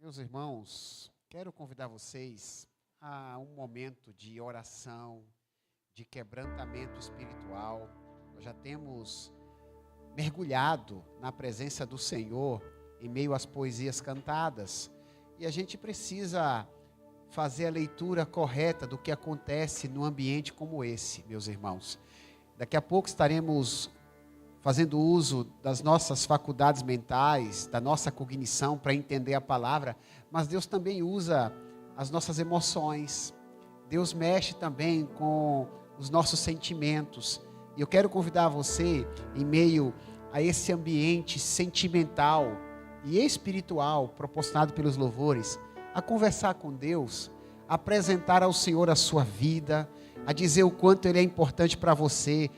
Meus irmãos, quero convidar vocês a um momento de oração, de quebrantamento espiritual. Nós já temos mergulhado na presença do Senhor em meio às poesias cantadas, e a gente precisa fazer a leitura correta do que acontece num ambiente como esse, meus irmãos. Daqui a pouco estaremos fazendo uso das nossas faculdades mentais, da nossa cognição para entender a palavra, mas Deus também usa as nossas emoções. Deus mexe também com os nossos sentimentos. E eu quero convidar você, em meio a esse ambiente sentimental e espiritual proporcionado pelos louvores, a conversar com Deus, a apresentar ao Senhor a sua vida, a dizer o quanto Ele é importante para você.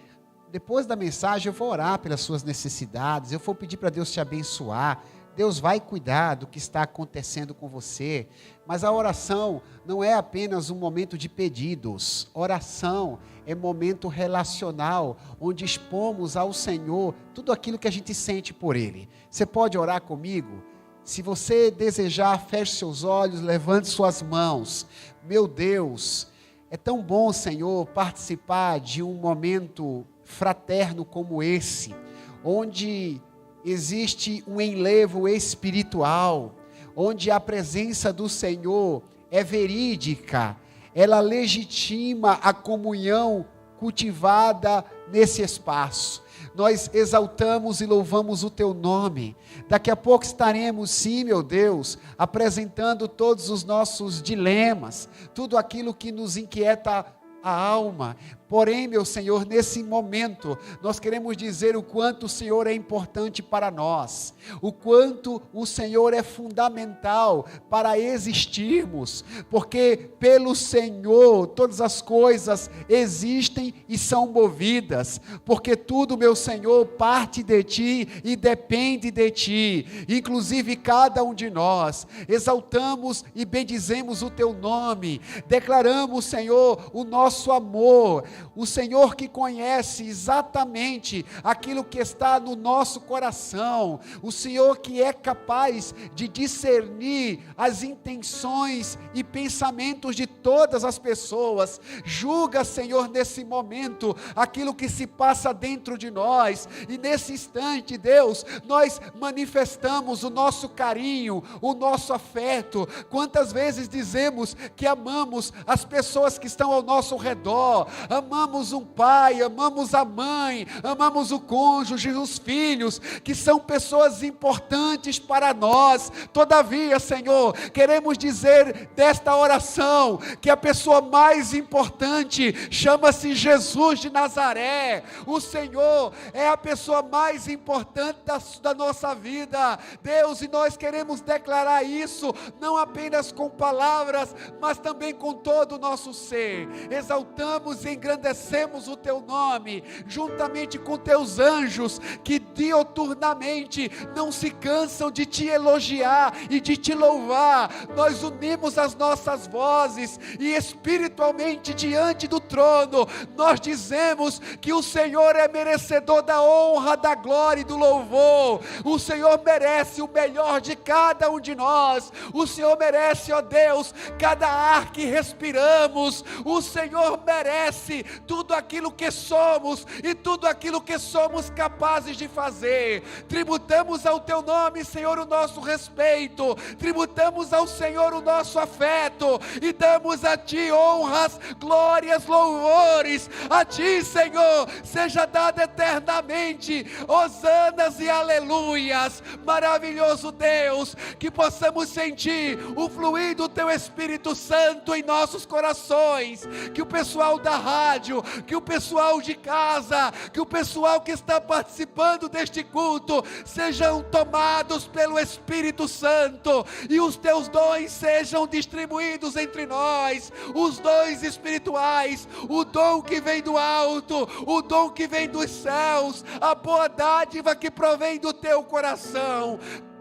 Depois da mensagem eu vou orar pelas suas necessidades, eu vou pedir para Deus te abençoar. Deus vai cuidar do que está acontecendo com você. Mas a oração não é apenas um momento de pedidos. Oração é momento relacional, onde expomos ao Senhor tudo aquilo que a gente sente por Ele. Você pode orar comigo? Se você desejar, feche seus olhos, levante suas mãos. Meu Deus, é tão bom, Senhor, participar de um momento fraterno como esse, onde existe um enlevo espiritual, onde a presença do Senhor é verídica, ela legitima a comunhão cultivada nesse espaço. Nós exaltamos e louvamos o Teu nome. Daqui a pouco estaremos, sim, meu Deus, apresentando todos os nossos dilemas, tudo aquilo que nos inquieta a alma. Porém, meu Senhor, nesse momento, nós queremos dizer o quanto o Senhor é importante para nós, o quanto o Senhor é fundamental para existirmos, porque pelo Senhor todas as coisas existem e são movidas, porque tudo, meu Senhor, parte de Ti e depende de Ti, inclusive cada um de nós. Exaltamos e bendizemos o Teu nome, declaramos, Senhor, o nosso amor, o Senhor que conhece exatamente aquilo que está no nosso coração, o Senhor que é capaz de discernir as intenções e pensamentos de todas as pessoas. Julga, Senhor, nesse momento, aquilo que se passa dentro de nós, e nesse instante, Deus, nós manifestamos o nosso carinho, o nosso afeto. Quantas vezes dizemos que amamos as pessoas que estão ao nosso redor, amamos um pai, amamos a mãe, amamos o cônjuge, os filhos, que são pessoas importantes para nós. Todavia, Senhor, queremos dizer desta oração, que a pessoa mais importante chama-se Jesus de Nazaré. O Senhor é a pessoa mais importante da nossa vida, Deus, e nós queremos declarar isso, não apenas com palavras, mas também com todo o nosso ser. Exaltamos e engrandecemos o Teu nome, juntamente com Teus anjos, que dioturnamente não se cansam de Te elogiar e de Te louvar. Nós unimos as nossas vozes, e espiritualmente diante do trono, nós dizemos que o Senhor é merecedor da honra, da glória e do louvor. O Senhor merece o melhor de cada um de nós. O Senhor merece, ó Deus, cada ar que respiramos. O Senhor merece tudo aquilo que somos e tudo aquilo que somos capazes de fazer. Tributamos ao Teu nome, Senhor, o nosso respeito, tributamos ao Senhor o nosso afeto, e damos a Ti honras, glórias, louvores. A Ti, Senhor, seja dado eternamente hosanas e aleluias. Maravilhoso Deus, que possamos sentir o fluir do Teu Espírito Santo em nossos corações, que o pessoal da rádio, que o pessoal de casa, que o pessoal que está participando deste culto, sejam tomados pelo Espírito Santo, e os Teus dons sejam distribuídos entre nós, os dons espirituais, o dom que vem do alto, o dom que vem dos céus, a boa dádiva que provém do Teu coração.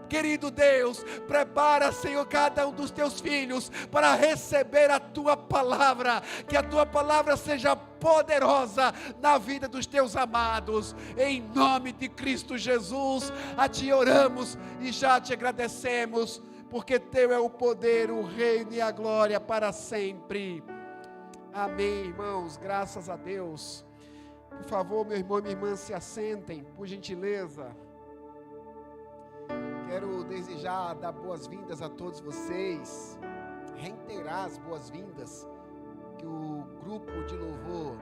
Querido Deus, prepara, Senhor, cada um dos Teus filhos para receber a Tua palavra, que a Tua palavra seja poderosa na vida dos Teus amados. Em nome de Cristo Jesus, a Ti oramos e já Te agradecemos porque teu é o poder, o reino e a glória para sempre. Amém, irmãos, graças a Deus. Por favor, meu irmão e minha irmã, se assentem, por gentileza. Quero desejar dar boas-vindas a todos vocês, reiterar as boas-vindas que o grupo de louvor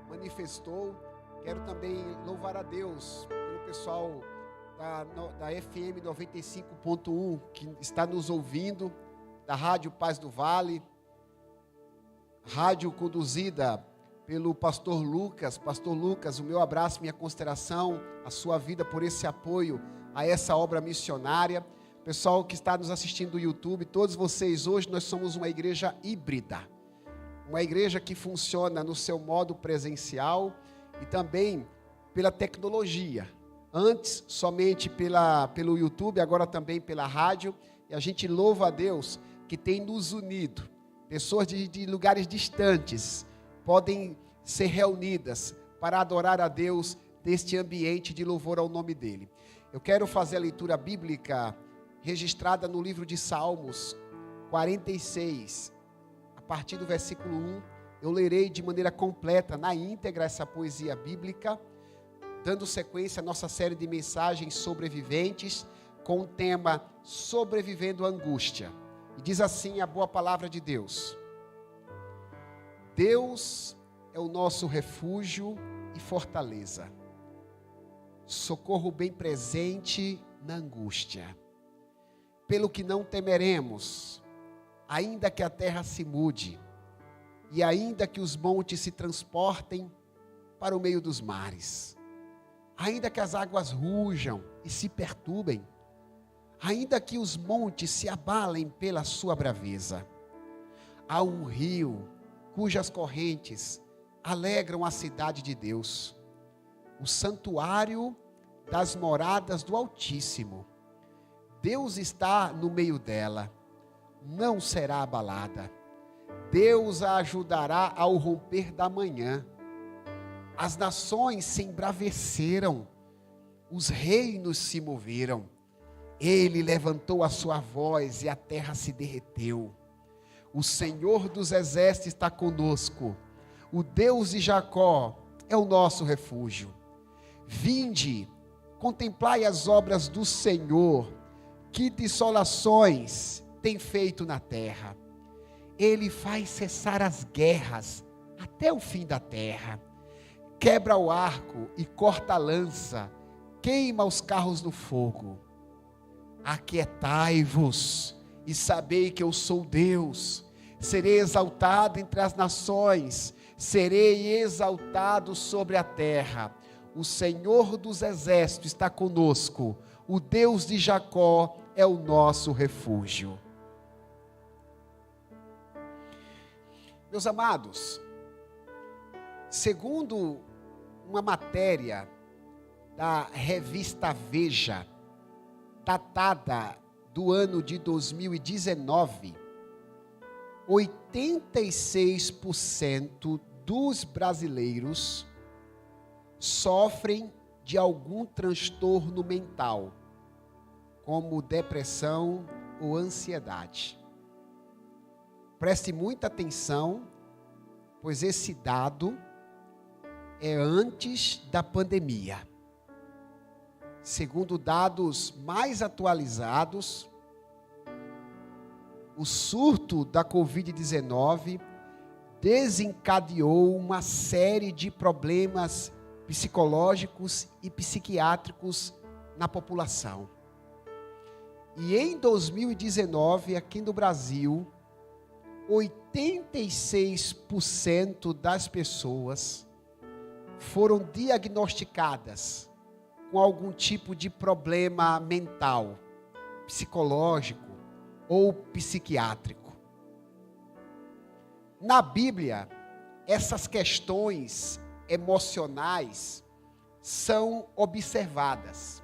manifestou. Quero também louvar a Deus pelo pessoal da FM 95.1 que está nos ouvindo, da Rádio Paz do Vale, rádio conduzida pelo pastor Lucas. Pastor Lucas, o meu abraço, minha consideração, a sua vida por esse apoio a essa obra missionária. Pessoal que está nos assistindo do YouTube, todos vocês, hoje nós somos uma igreja híbrida, uma igreja que funciona no seu modo presencial e também pela tecnologia. Antes somente pelo YouTube, agora também pela rádio, e a gente louva a Deus que tem nos unido. Pessoas de lugares distantes podem ser reunidas para adorar a Deus neste ambiente de louvor ao nome dEle. Eu quero fazer a leitura bíblica registrada no livro de Salmos 46, a partir do versículo 1. Eu lerei de maneira completa, na íntegra, essa poesia bíblica, dando sequência à nossa série de mensagens sobreviventes, com o tema Sobrevivendo à Angústia. E diz assim a boa palavra de Deus: Deus é o nosso refúgio e fortaleza, socorro bem presente na angústia. Pelo que não temeremos, ainda que a terra se mude, e ainda que os montes se transportem para o meio dos mares, ainda que as águas rujam e se perturbem, ainda que os montes se abalem pela sua braveza, há um rio cujas correntes alegram a cidade de Deus, o santuário das moradas do Altíssimo. Deus está no meio dela, não será abalada. Deus a ajudará ao romper da manhã. As nações se embraveceram, os reinos se moveram. Ele levantou a sua voz e a terra se derreteu. O Senhor dos exércitos está conosco. O Deus de Jacó é o nosso refúgio. Vinde, contemplai as obras do Senhor, que desolações tem feito na terra. Ele faz cessar as guerras até o fim da terra. Quebra o arco e corta a lança, queima os carros no fogo. Aquietai-vos e sabei que eu sou Deus. Serei exaltado entre as nações, serei exaltado sobre a terra. O Senhor dos exércitos está conosco, o Deus de Jacó é o nosso refúgio. Meus amados, segundo uma matéria da revista Veja, datada do ano de 2019, 86% dos brasileiros sofrem de algum transtorno mental, como depressão ou ansiedade. Preste muita atenção, pois esse dado é antes da pandemia. Segundo dados mais atualizados, o surto da Covid-19 desencadeou uma série de problemas psicológicos e psiquiátricos na população. E em 2019, aqui no Brasil, 86% das pessoas foram diagnosticadas com algum tipo de problema mental, psicológico ou psiquiátrico. Na Bíblia, essas questões emocionais são observadas.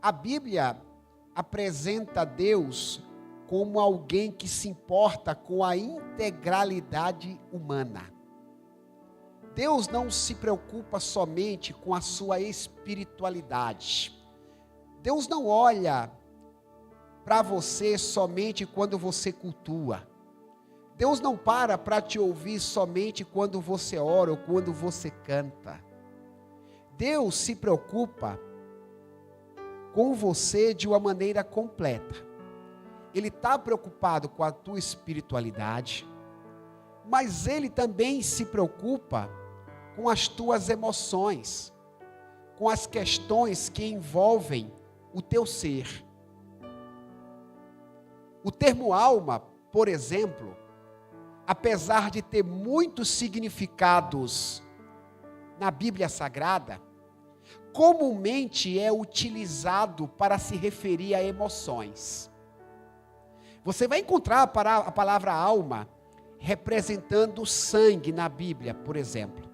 A Bíblia apresenta Deus como alguém que se importa com a integralidade humana. Deus não se preocupa somente com a sua espiritualidade. Deus não olha para você somente quando você cultua. Deus não para te ouvir somente quando você ora ou quando você canta. Deus se preocupa com você de uma maneira completa. Ele está preocupado com a tua espiritualidade, mas Ele também se preocupa com as tuas emoções, com as questões que envolvem o teu ser. O termo alma, por exemplo, apesar de ter muitos significados na Bíblia Sagrada, comumente é utilizado para se referir a emoções. Você vai encontrar a palavra alma representando sangue na Bíblia, por exemplo.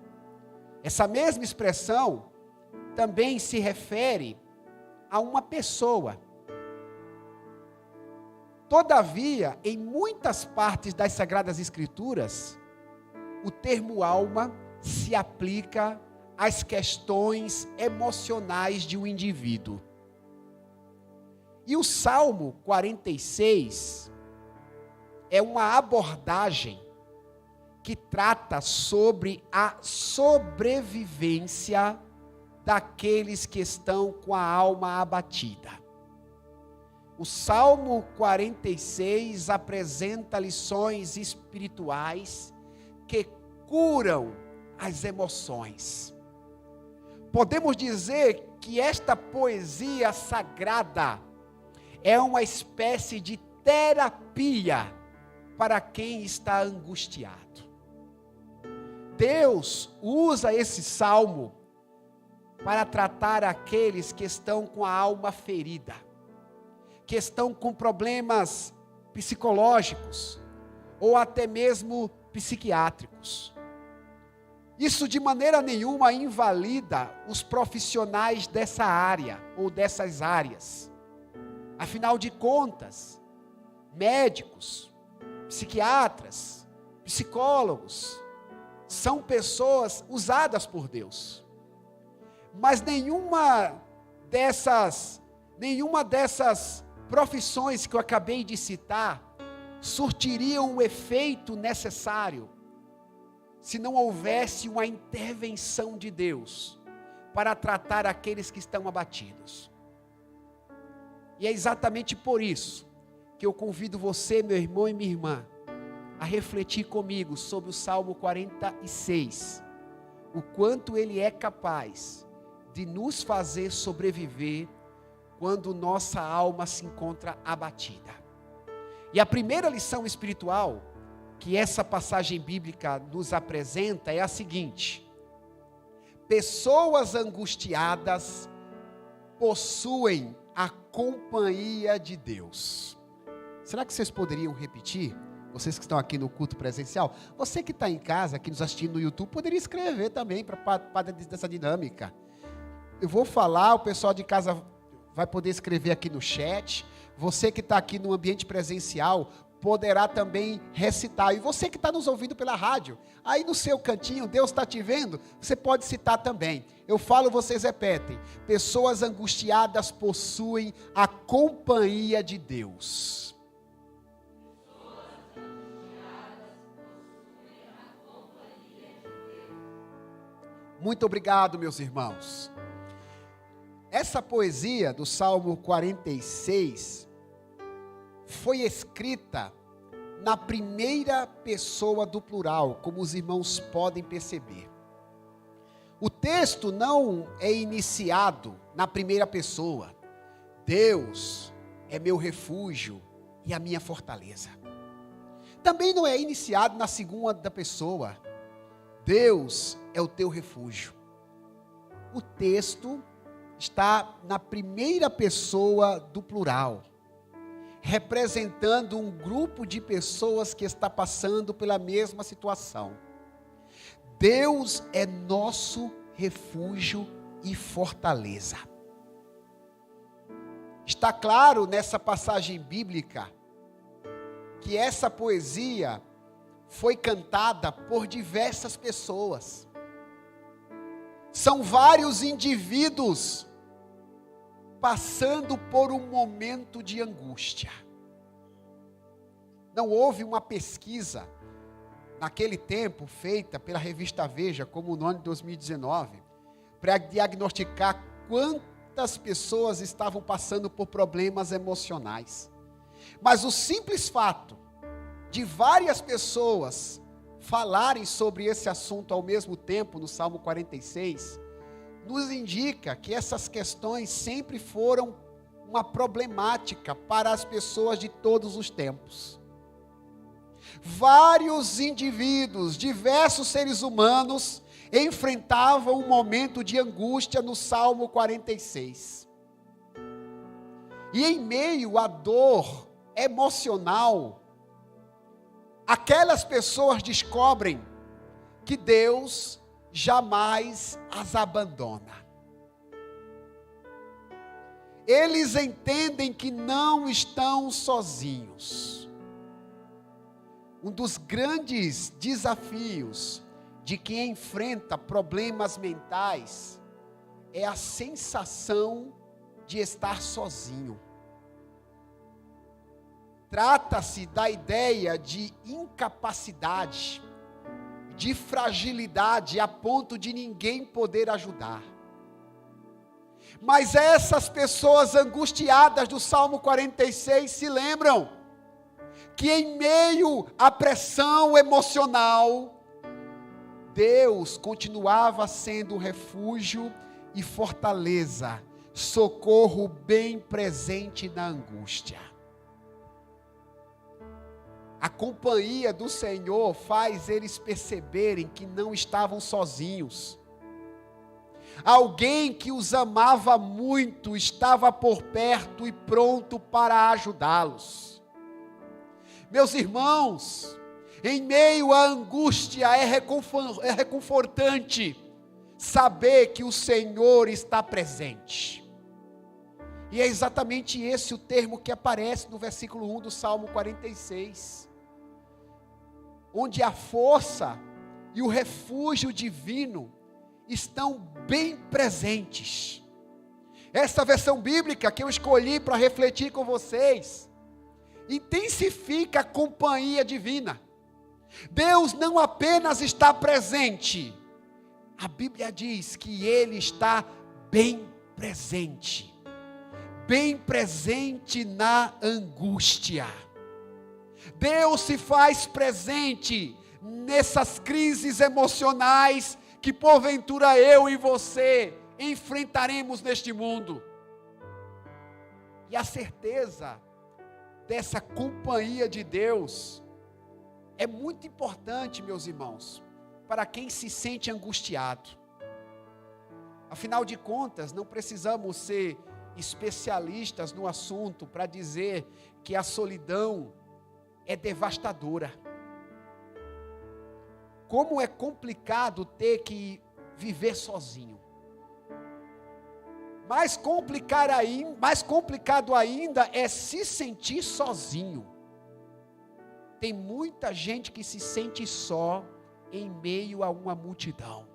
Essa mesma expressão também se refere a uma pessoa. Todavia, em muitas partes das Sagradas Escrituras, o termo alma se aplica às questões emocionais de um indivíduo. E o Salmo 46 é uma abordagem que trata sobre a sobrevivência daqueles que estão com a alma abatida. O Salmo 46 apresenta lições espirituais que curam as emoções. Podemos dizer que esta poesia sagrada é uma espécie de terapia para quem está angustiado. Deus usa esse salmo para tratar aqueles que estão com a alma ferida, que estão com problemas psicológicos ou até mesmo psiquiátricos. Isso de maneira nenhuma invalida os profissionais dessa área ou dessas áreas. Afinal de contas, médicos, psiquiatras, psicólogos, são pessoas usadas por Deus. Mas nenhuma dessas profissões que eu acabei de citar surtiriam o efeito necessário se não houvesse uma intervenção de Deus para tratar aqueles que estão abatidos. E é exatamente por isso que eu convido você, meu irmão e minha irmã, a refletir comigo sobre o Salmo 46, o quanto ele é capaz de nos fazer sobreviver quando nossa alma se encontra abatida. E a primeira lição espiritual que essa passagem bíblica nos apresenta é a seguinte: pessoas angustiadas possuem a companhia de Deus. Será que vocês poderiam repetir? Vocês que estão aqui no culto presencial, você que está em casa, aqui nos assistindo no YouTube, poderia escrever também para dessa dinâmica. Eu vou falar, o pessoal de casa vai poder escrever aqui no chat. Você que está aqui no ambiente presencial poderá também recitar. E você que está nos ouvindo pela rádio, aí no seu cantinho, Deus está te vendo, você pode citar também. Eu falo, vocês repetem. Pessoas angustiadas possuem a companhia de Deus. Muito obrigado, meus irmãos. Essa poesia do Salmo 46 foi escrita na primeira pessoa do plural, como os irmãos podem perceber. O texto não é iniciado na primeira pessoa. Deus é meu refúgio e a minha fortaleza. Também não é iniciado na segunda pessoa. Deus é o teu refúgio. O texto está na primeira pessoa do plural, representando um grupo de pessoas que está passando pela mesma situação. Deus é nosso refúgio e fortaleza. Está claro nessa passagem bíblica que essa poesia foi cantada por diversas pessoas. São vários indivíduos passando por um momento de angústia. Não houve uma pesquisa naquele tempo feita pela revista Veja, como no ano de 2019, para diagnosticar quantas pessoas estavam passando por problemas emocionais. Mas o simples fato de várias pessoas falarem sobre esse assunto ao mesmo tempo, no Salmo 46, nos indica que essas questões sempre foram uma problemática para as pessoas de todos os tempos. Vários indivíduos, diversos seres humanos, enfrentavam um momento de angústia no Salmo 46. E em meio à dor emocional, aquelas pessoas descobrem que Deus jamais as abandona. Eles entendem que não estão sozinhos. Um dos grandes desafios de quem enfrenta problemas mentais é a sensação de estar sozinho. Trata-se da ideia de incapacidade, de fragilidade a ponto de ninguém poder ajudar. Mas essas pessoas angustiadas do Salmo 46 se lembram que em meio à pressão emocional, Deus continuava sendo refúgio e fortaleza, socorro bem presente na angústia. A companhia do Senhor faz eles perceberem que não estavam sozinhos. Alguém que os amava muito estava por perto e pronto para ajudá-los. Meus irmãos, em meio à angústia é reconfortante saber que o Senhor está presente. E é exatamente esse o termo que aparece no versículo 1 do Salmo 46. Onde a força e o refúgio divino estão bem presentes. Essa versão bíblica que eu escolhi para refletir com vocês, intensifica a companhia divina. Deus não apenas está presente, a Bíblia diz que Ele está bem presente na angústia. Deus se faz presente nessas crises emocionais que porventura eu e você enfrentaremos neste mundo. E a certeza dessa companhia de Deus é muito importante, meus irmãos, para quem se sente angustiado. Afinal de contas, não precisamos ser especialistas no assunto para dizer que a solidão é devastadora. Como é complicado ter que viver sozinho. Mais complicado ainda é se sentir sozinho. Tem muita gente que se sente só em meio a uma multidão.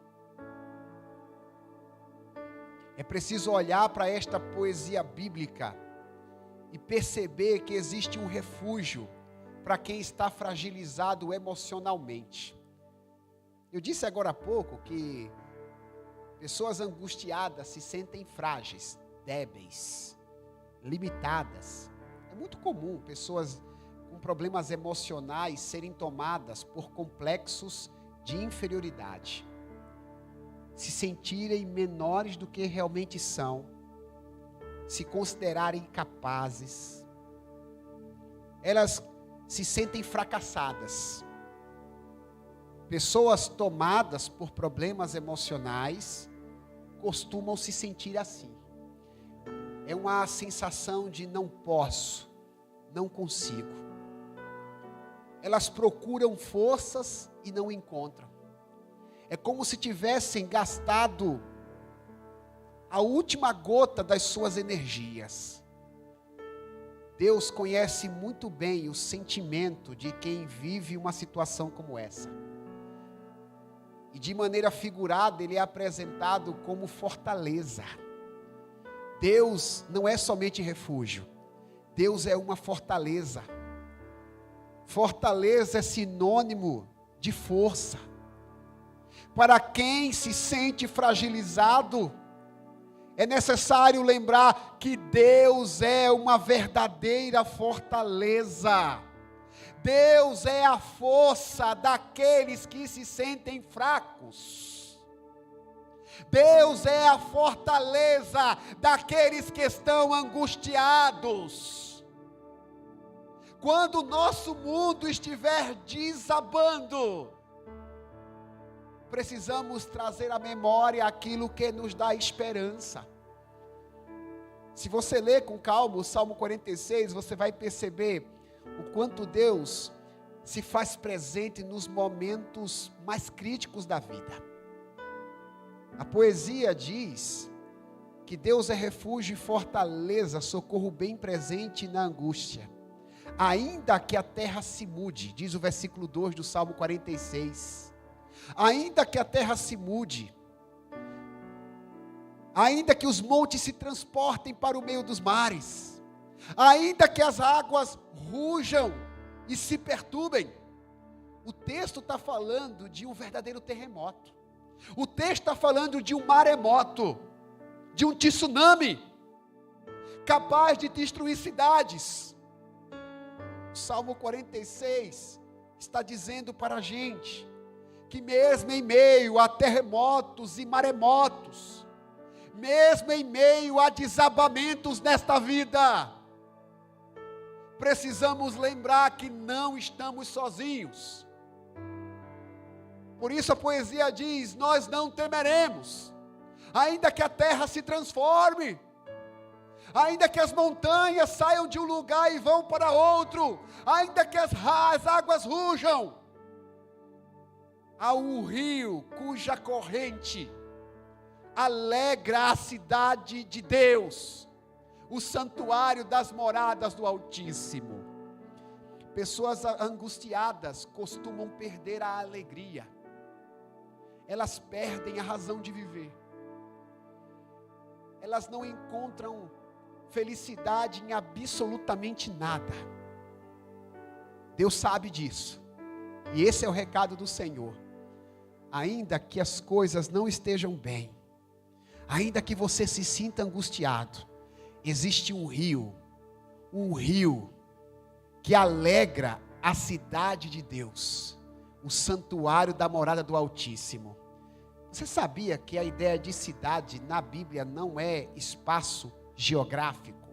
É preciso olhar para esta poesia bíblica e perceber que existe um refúgio para quem está fragilizado emocionalmente. Eu disse agora há pouco que pessoas angustiadas se sentem frágeis, débeis, limitadas. É muito comum pessoas com problemas emocionais serem tomadas por complexos de inferioridade, se sentirem menores do que realmente são, se considerarem incapazes. Elas se sentem fracassadas. Pessoas tomadas por problemas emocionais costumam se sentir assim. É uma sensação de não posso, não consigo. Elas procuram forças e não encontram. É como se tivessem gastado a última gota das suas energias. Deus conhece muito bem o sentimento de quem vive uma situação como essa. E de maneira figurada, ele é apresentado como fortaleza. Deus não é somente refúgio, Deus é uma fortaleza. Fortaleza é sinônimo de força. Para quem se sente fragilizado, é necessário lembrar que Deus é uma verdadeira fortaleza. Deus é a força daqueles que se sentem fracos. Deus é a fortaleza daqueles que estão angustiados. Quando o nosso mundo estiver desabando, precisamos trazer à memória aquilo que nos dá esperança. Se você ler com calma o Salmo 46, você vai perceber o quanto Deus se faz presente nos momentos mais críticos da vida. A poesia diz que Deus é refúgio e fortaleza, socorro bem presente na angústia. Ainda que a terra se mude, diz o versículo 2 do Salmo 46. Ainda que a terra se mude, ainda que os montes se transportem para o meio dos mares, ainda que as águas rujam e se perturbem, o texto está falando de um verdadeiro terremoto, o texto está falando de um maremoto, de um tsunami, capaz de destruir cidades. O Salmo 46 está dizendo para a gente, que mesmo em meio a terremotos e maremotos, mesmo em meio a desabamentos nesta vida, precisamos lembrar que não estamos sozinhos. Por isso a poesia diz, nós não temeremos, ainda que a terra se transforme, ainda que as montanhas saiam de um lugar e vão para outro, ainda que as águas rujam, há um rio cuja corrente alegra a cidade de Deus, o santuário das moradas do Altíssimo. Pessoas angustiadas costumam perder a alegria, elas perdem a razão de viver, elas não encontram felicidade em absolutamente nada. Deus sabe disso, e esse é o recado do Senhor. Ainda que as coisas não estejam bem, ainda que você se sinta angustiado, existe um rio que alegra a cidade de Deus, o santuário da morada do Altíssimo. Você sabia que a ideia de cidade na Bíblia não é espaço geográfico?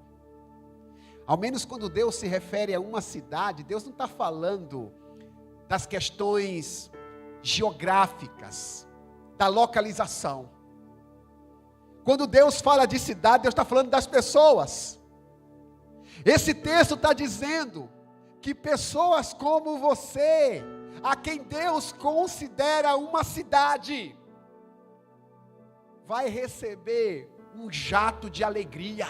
Ao menos quando Deus se refere a uma cidade, Deus não está falando das questões geográficas, da localização. Quando Deus fala de cidade, Deus está falando das pessoas. Esse texto está dizendo que pessoas como você, a quem Deus considera uma cidade, vai receber um jato de alegria.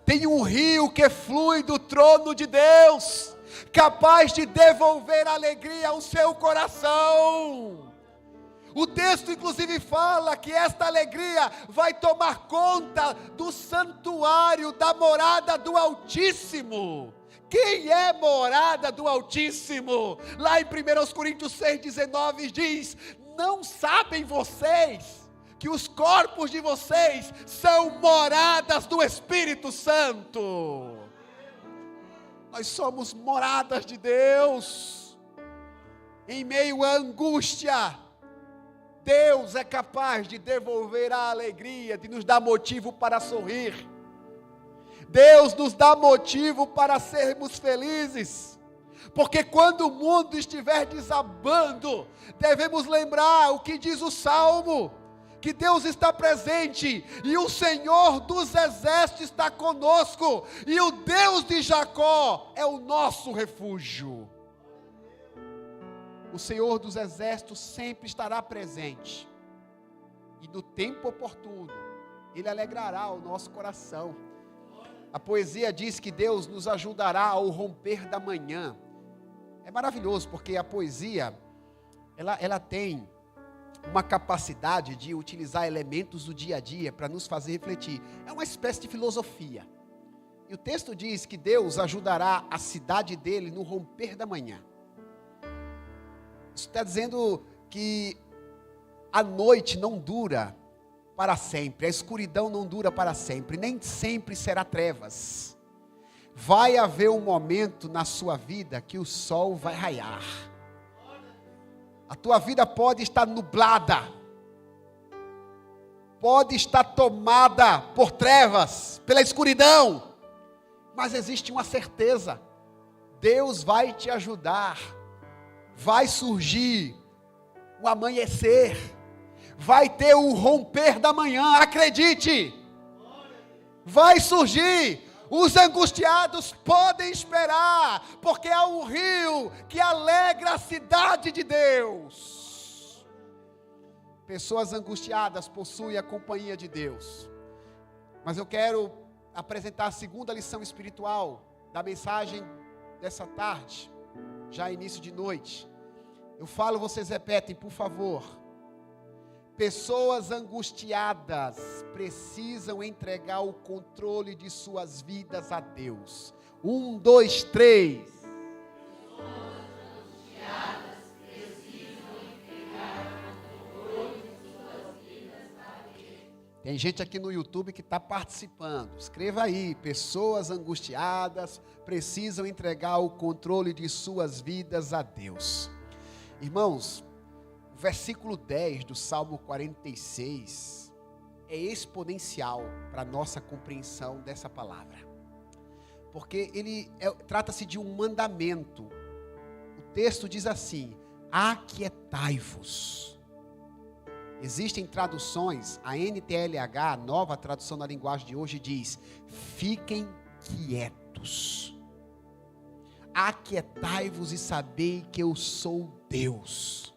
Tem um rio que flui do trono de Deus, capaz de devolver alegria ao seu coração. O texto inclusive fala que esta alegria vai tomar conta do santuário da morada do Altíssimo. Quem é morada do Altíssimo? Lá em 1 Coríntios 6,19 diz, não sabem vocês que os corpos de vocês são moradas do Espírito Santo? Nós somos moradas de Deus. Em meio à angústia, Deus é capaz de devolver a alegria, de nos dar motivo para sorrir. Deus nos dá motivo para sermos felizes. Porque quando o mundo estiver desabando, devemos lembrar o que diz o Salmo, que Deus está presente, e o Senhor dos exércitos está conosco, e o Deus de Jacó é o nosso refúgio. O Senhor dos exércitos sempre estará presente, e no tempo oportuno, Ele alegrará o nosso coração. A poesia diz que Deus nos ajudará ao romper da manhã. É maravilhoso, porque a poesia, ela tem uma capacidade de utilizar elementos do dia a dia para nos fazer refletir. É uma espécie de filosofia. E o texto diz que Deus ajudará a cidade dele no romper da manhã. Isso está dizendo que a noite não dura para sempre, a escuridão não dura para sempre, nem sempre será trevas. Vai haver um momento na sua vida que o sol vai raiar. A tua vida pode estar nublada, pode estar tomada por trevas, pela escuridão, mas existe uma certeza: Deus vai te ajudar, vai surgir o amanhecer, vai ter o romper da manhã, acredite, vai surgir. Os angustiados podem esperar, porque há um rio que alegra a cidade de Deus. Pessoas angustiadas possuem a companhia de Deus. Mas eu quero apresentar a segunda lição espiritual da mensagem dessa tarde, já início de noite. Eu falo, vocês repetem, por favor. Pessoas angustiadas precisam entregar o controle de suas vidas a Deus. 1, 2, 3. Pessoas angustiadas precisam entregar o controle de suas vidas a Deus. Tem gente aqui no YouTube que está participando. Escreva aí. Pessoas angustiadas precisam entregar o controle de suas vidas a Deus. Irmãos, versículo 10 do Salmo 46 é exponencial para a nossa compreensão dessa palavra, porque trata-se de um mandamento. O texto diz assim: aquietai-vos. Existem traduções, a NTLH, a nova tradução na linguagem de hoje, diz: fiquem quietos. Aquietai-vos e sabei que eu sou Deus.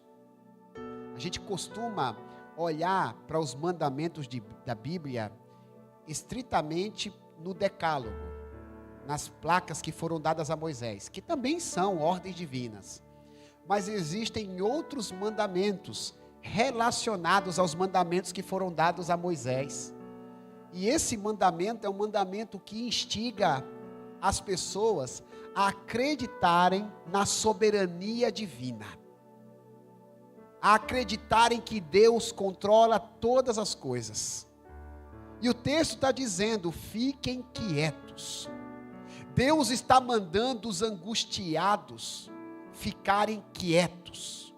A gente costuma olhar para os mandamentos da Bíblia estritamente no decálogo, nas placas que foram dadas a Moisés, que também são ordens divinas. Mas existem outros mandamentos relacionados aos mandamentos que foram dados a Moisés. E esse mandamento é um mandamento que instiga as pessoas a acreditarem na soberania divina, a acreditarem que Deus controla todas as coisas. E o texto está dizendo: fiquem quietos. Deus está mandando os angustiados ficarem quietos.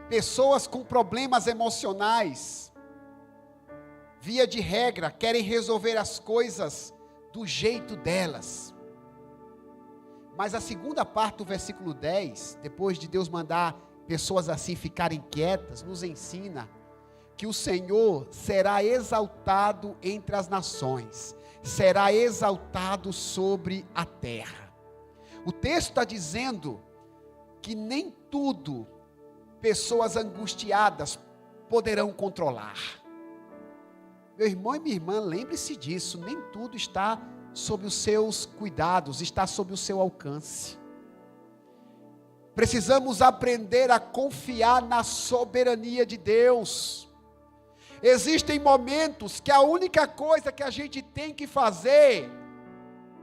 Pessoas com problemas emocionais, via de regra, querem resolver as coisas do jeito delas. Mas a segunda parte do versículo 10, depois de Deus mandar pessoas assim ficarem quietas, nos ensina que o Senhor será exaltado entre as nações, será exaltado sobre a terra. O texto está dizendo que nem tudo pessoas angustiadas poderão controlar. Meu irmão e minha irmã, lembre-se disso, nem tudo está sob os seus cuidados, está sob o seu alcance. Precisamos aprender a confiar na soberania de Deus. Existem momentos que a única coisa que a gente tem que fazer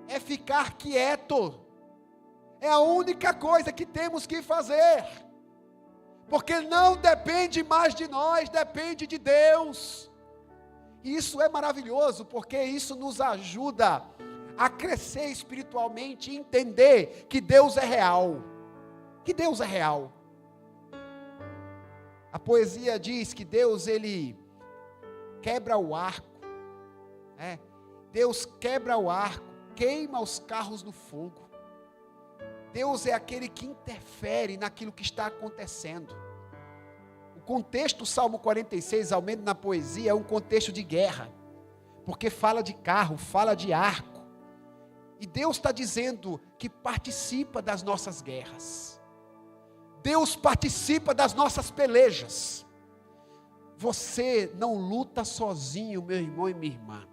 é ficar quieto. É a única coisa que temos que fazer. Porque não depende mais de nós, depende de Deus. E isso é maravilhoso, porque isso nos ajuda a crescer espiritualmente e entender que Deus é real. Que Deus é real. A poesia diz que Deus, ele quebra o arco. Deus quebra o arco, queima os carros no fogo. Deus é aquele que interfere naquilo que está acontecendo. O contexto do Salmo 46, ao menos na poesia, é um contexto de guerra. Porque fala de carro, fala de arco. E Deus está dizendo que participa das nossas guerras. Deus participa das nossas pelejas. Você não luta sozinho, meu irmão e minha irmã.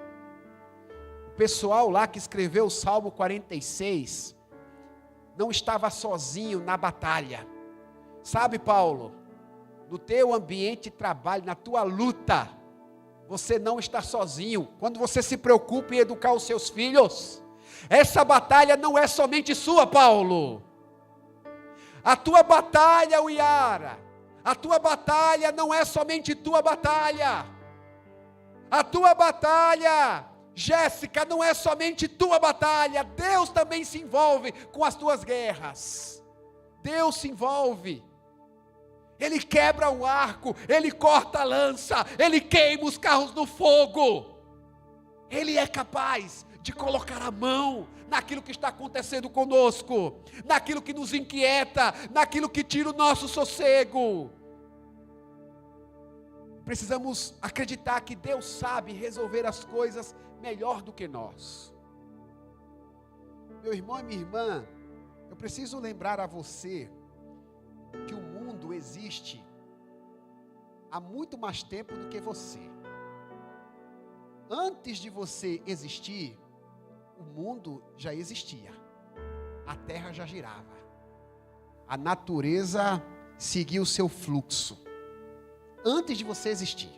O pessoal lá que escreveu o Salmo 46 não estava sozinho na batalha. Sabe, Paulo? no teu ambiente de trabalho, na tua luta, você não está sozinho. Quando você se preocupa em educar os seus filhos, essa batalha não é somente sua, Paulo. A tua batalha, Uiara, a tua batalha não é somente tua batalha. A tua batalha, Jéssica, não é somente tua batalha. Deus também se envolve com as tuas guerras. Deus se envolve. Ele quebra o arco, Ele corta a lança, Ele queima os carros no fogo. Ele é capaz de colocar a mão naquilo que está acontecendo conosco, naquilo que nos inquieta, naquilo que tira o nosso sossego. Precisamos acreditar que Deus sabe resolver as coisas melhor do que nós. Meu irmão e minha irmã, eu preciso lembrar a você que o mundo existe há muito mais tempo do que você. Antes de você existir, o mundo já existia. A terra já girava. A natureza seguia o seu fluxo. Antes de você existir.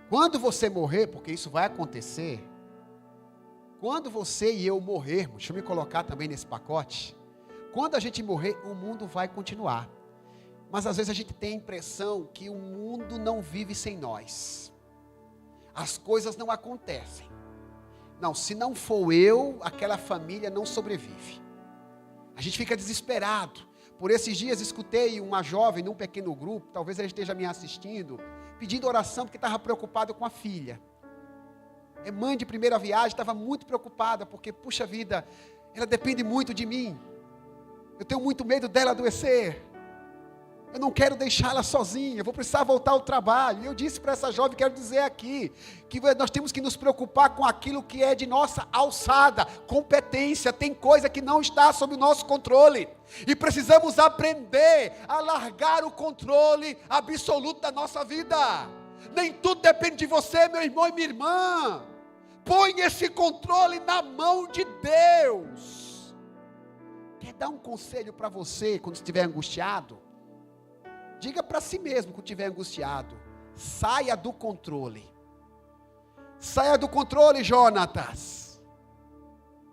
Quando você morrer, porque isso vai acontecer, quando você e eu morrermos, deixa eu me colocar também nesse pacote, quando a gente morrer, o mundo vai continuar. Mas às vezes a gente tem a impressão que o mundo não vive sem nós. As coisas não acontecem. Não, se não for eu, aquela família não sobrevive. A gente fica desesperado. Por esses dias escutei uma jovem num pequeno grupo, talvez ela esteja me assistindo, pedindo oração porque estava preocupada com a filha. É mãe de primeira viagem, estava muito preocupada, porque, puxa vida, ela depende muito de mim. Eu tenho muito medo dela adoecer. Eu não quero deixá-la sozinha, eu vou precisar voltar ao trabalho. E eu disse para essa jovem, quero dizer aqui, que nós temos que nos preocupar com aquilo que é de nossa alçada, competência. Tem coisa que não está sob o nosso controle. E precisamos aprender a largar o controle absoluto da nossa vida. Nem tudo depende de você, meu irmão e minha irmã. Põe esse controle na mão de Deus. Quer dar um conselho para você quando estiver angustiado? Diga para si mesmo quando estiver angustiado. Saia do controle. Saia do controle, Jonatas.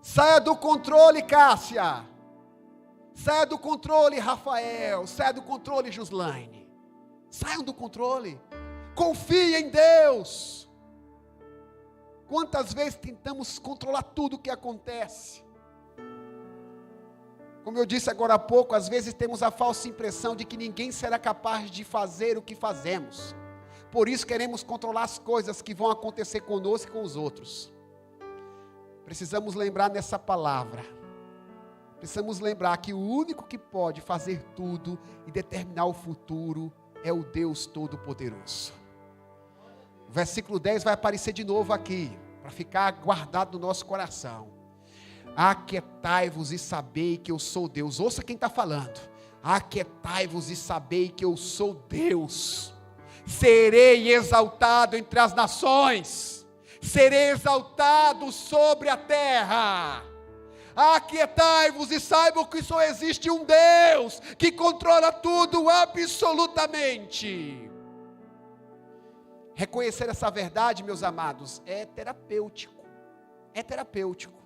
Saia do controle, Cássia. Saia do controle, Rafael. Saia do controle, Joslaine. Saiam do controle. Confie em Deus. Quantas vezes tentamos controlar tudo o que acontece? Como eu disse agora há pouco, às vezes temos a falsa impressão de que ninguém será capaz de fazer o que fazemos. Por isso queremos controlar as coisas que vão acontecer conosco e com os outros. Precisamos lembrar nessa palavra. Precisamos lembrar que o único que pode fazer tudo e determinar o futuro é o Deus Todo-Poderoso. O versículo 10 vai aparecer de novo aqui, para ficar guardado no nosso coração. Aquietai-vos e sabei que eu sou Deus. Ouça quem está falando. Aquietai-vos e sabei que eu sou Deus. Serei exaltado entre as nações. Serei exaltado sobre a terra. Aquietai-vos e saibam que só existe um Deus que controla tudo absolutamente. Reconhecer essa verdade, meus amados, é terapêutico. É terapêutico.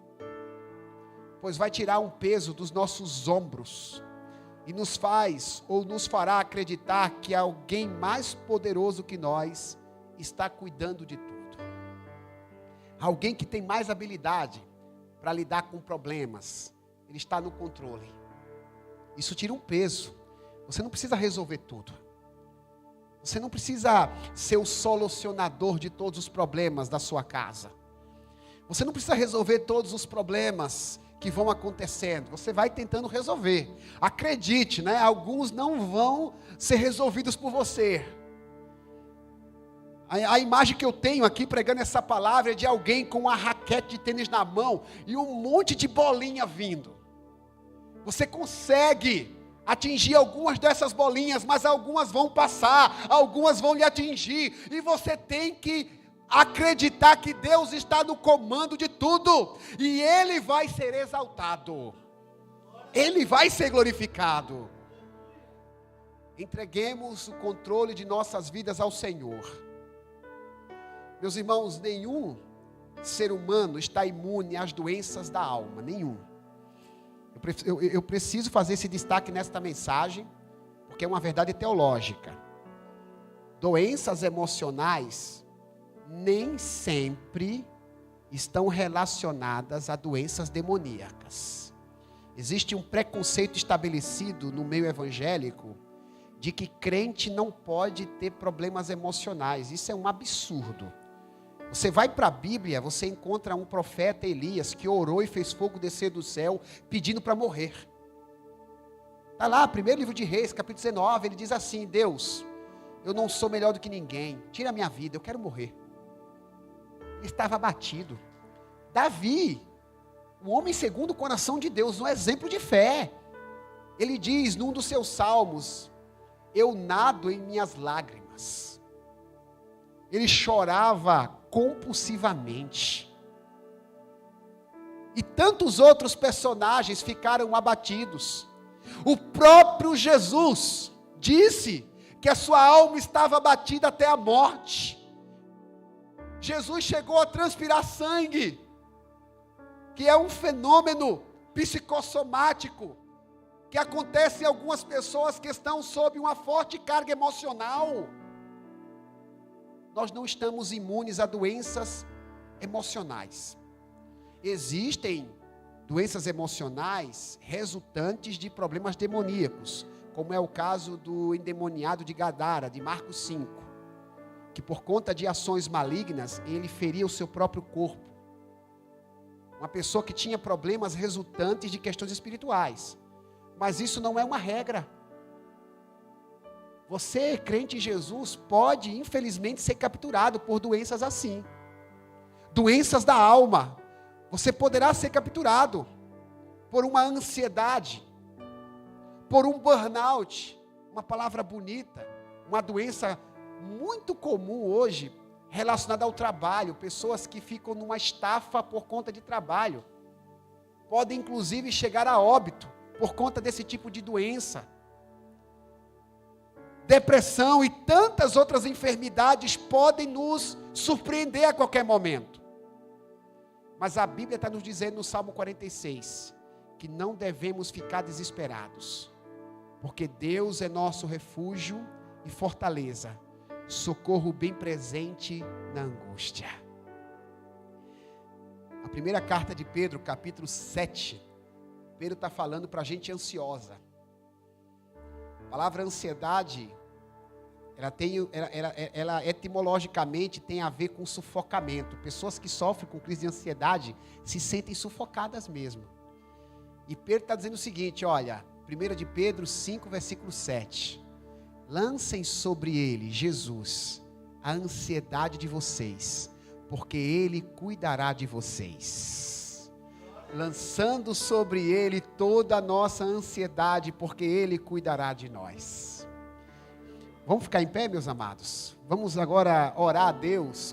Pois vai tirar um peso dos nossos ombros e nos faz ou nos fará acreditar que alguém mais poderoso que nós está cuidando de tudo. Alguém que tem mais habilidade para lidar com problemas, ele está no controle. Isso tira um peso. Você não precisa resolver tudo. Você não precisa ser o solucionador de todos os problemas da sua casa. Você não precisa resolver todos os problemas que vão acontecendo, você vai tentando resolver. Acredite, né? Alguns não vão ser resolvidos por você. A imagem que eu tenho aqui pregando essa palavra é de alguém com uma raquete de tênis na mão e um monte de bolinha vindo. Você consegue atingir algumas dessas bolinhas, mas algumas vão passar, algumas vão lhe atingir, e você tem que acreditar que Deus está no comando de tudo, e Ele vai ser exaltado, Ele vai ser glorificado. Entreguemos o controle de nossas vidas ao Senhor. Meus irmãos, nenhum ser humano está imune às doenças da alma, nenhum. Eu preciso fazer esse destaque nesta mensagem, porque é uma verdade teológica. Doenças emocionais nem sempre estão relacionadas a doenças demoníacas. Existe um preconceito estabelecido no meio evangélico de que crente não pode ter problemas emocionais. Isso é um absurdo. Você vai para a Bíblia, você encontra um profeta Elias que orou e fez fogo descer do céu pedindo para morrer. Está lá, primeiro livro de Reis, capítulo 19, ele diz assim: Deus, eu não sou melhor do que ninguém, tira a minha vida, eu quero morrer. Ele estava abatido. Davi, o homem segundo o coração de Deus, um exemplo de fé. Ele diz num dos seus salmos: eu nado em minhas lágrimas. Ele chorava compulsivamente. E tantos outros personagens ficaram abatidos. O próprio Jesus disse que a sua alma estava abatida até a morte. Jesus chegou a transpirar sangue, que é um fenômeno psicossomático, que acontece em algumas pessoas que estão sob uma forte carga emocional. Nós não estamos imunes a doenças emocionais. Existem doenças emocionais resultantes de problemas demoníacos, como é o caso do endemoniado de Gadara, de Marcos 5, que por conta de ações malignas, ele feria o seu próprio corpo. Uma pessoa que tinha problemas resultantes de questões espirituais. Mas isso não é uma regra. Você, crente em Jesus, pode, infelizmente, ser capturado por doenças assim. Doenças da alma. Você poderá ser capturado por uma ansiedade, por um burnout, uma palavra bonita, uma doença muito comum hoje, relacionada ao trabalho. Pessoas que ficam numa estafa por conta de trabalho. Podem, inclusive, chegar a óbito por conta desse tipo de doença. Depressão e tantas outras enfermidades podem nos surpreender a qualquer momento. Mas a Bíblia está nos dizendo no Salmo 46, que não devemos ficar desesperados, porque Deus é nosso refúgio e fortaleza, socorro bem presente na angústia. A primeira carta de Pedro, capítulo 7, Pedro está falando para a gente ansiosa. A palavra ansiedade, ela etimologicamente tem a ver com sufocamento. Pessoas que sofrem com crise de ansiedade se sentem sufocadas mesmo. E Pedro está dizendo o seguinte, olha, 1 de Pedro 5, versículo 7. Lancem sobre ele, Jesus, a ansiedade de vocês, porque ele cuidará de vocês. Lançando sobre ele toda a nossa ansiedade, porque ele cuidará de nós. Vamos ficar em pé, meus amados? Vamos agora orar a Deus